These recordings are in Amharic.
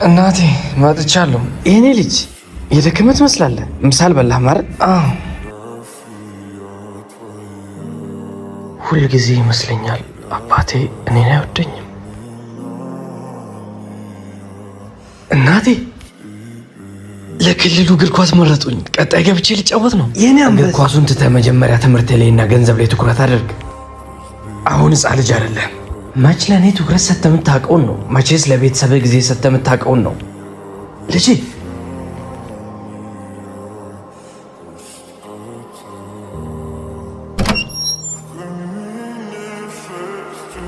እናቴ መጥቻለሁ። የኔ ልጅ የደከመህ ትመስላለህ። ምሳል በላህ ማለት? አዎ። ሁል ጊዜ ይመስለኛል አባቴ እኔን አይወደኝም። እናቴ ለክልሉ እግር ኳስ መረጡኝ። ቀጣይ ገብቼ ልጫወት ነው። የኔ እግር ኳሱን ትተህ መጀመሪያ ትምህርት ላይና ገንዘብ ላይ ትኩረት አድርግ። አሁን ሕፃን ልጅ አይደለም። መች ለእኔ ትኩረት ሰጥተህ የምታውቀውን ነው። መቼስ ለቤተሰብህ ጊዜ ሰጥተህ የምታውቀውን ነው ልጄ።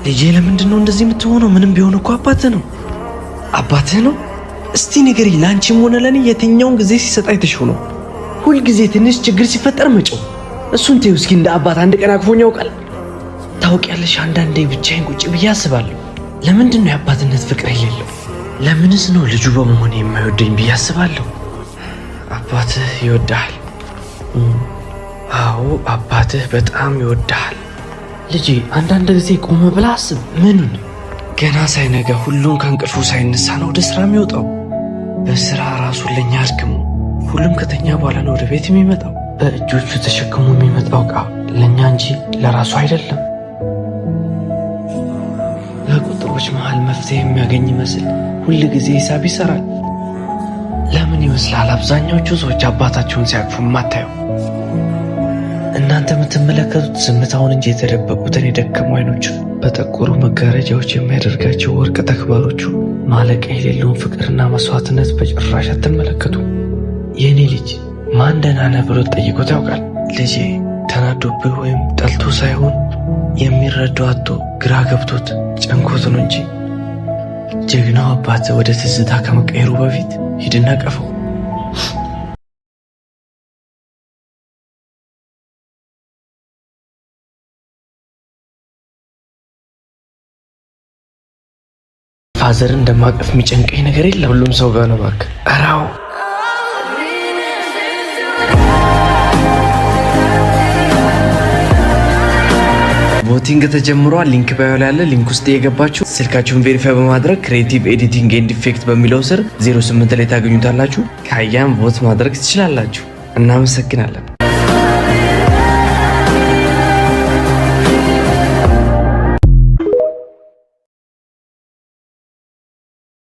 ልጄ ለምንድን ነው እንደዚህ የምትሆነው? ምንም ቢሆን እኮ አባትህ ነው። አባትህ ነው። እስቲ ንገሪኝ፣ ለአንቺም ሆነ ለእኔ የትኛውን ጊዜ ሲሰጥ አይተሽው ነው? ሁልጊዜ ትንሽ ችግር ሲፈጠር መጮህ። እሱን ተይው እስኪ። እንደ አባት አንድ ቀን አቅፎኝ ያውቃል? ታውቂያለሽ፣ አንዳንዴ ብቻዬን ቁጭ ብዬ አስባለሁ፣ ለምንድን ነው የአባትነት ፍቅር የሌለው? ለምንስ ነው ልጁ በመሆን የማይወደኝ ብዬ አስባለሁ። አባትህ ይወድሃል። አዎ አባትህ በጣም ይወድሃል ልጄ። አንዳንድ ጊዜ ቆመ ብለህ አስብ። ምኑን? ገና ሳይነጋ ሁሉም ከእንቅልፉ ሳይነሳ ነው ወደ ስራ የሚወጣው። በስራ ራሱን ለኛ አድክሞ ሁሉም ከተኛ በኋላ ነው ወደ ቤት የሚመጣው። በእጆቹ ተሸክሞ የሚመጣው ዕቃ ለእኛ እንጂ ለራሱ አይደለም። በቁጥሮች መሃል መፍትሄ የሚያገኝ ይመስል ሁል ጊዜ ሂሳብ ይሰራል። ለምን ይመስላል አብዛኛዎቹ ሰዎች አባታቸውን ሲያቅፉ የማታየው? እናንተ የምትመለከቱት ዝምታውን እንጂ የተደበቁትን የደከሙ አይኖችን፣ በጠቆሩ መጋረጃዎች የሚያደርጋቸው ወርቅ ተግባሮቹ ማለቂያ የሌለውን ፍቅርና መስዋዕትነት በጭራሽ አትመለከቱ። የእኔ ልጅ ማን ደህና ነህ ብሎ ጠይቆት ያውቃል? ልጄ ተናዶብህ ወይም ጠልቶ ሳይሆን የሚረዳው አጥቶ ግራ ገብቶት ጨንኮት ነው እንጂ። ጀግናው አባት ወደ ትዝታ ከመቀየሩ በፊት ሂድና ቀፈው። ፋዘር እንደማቀፍ የሚጨንቀኝ ነገር የለም። ሁሉም ሰው ጋር ነው እባክህ። አራው ቮቲንግ ተጀምሯል። ሊንክ ባዮ ላይ ያለ ሊንክ ውስጥ የገባችሁ ስልካችሁን ቬሪፋይ በማድረግ ክሬቲቭ ኤዲቲንግ ኤንድ ኢፌክት በሚለው ስር 08 ላይ ታገኙታላችሁ። ካያም ቮት ማድረግ ትችላላችሁ። እናመሰግናለን።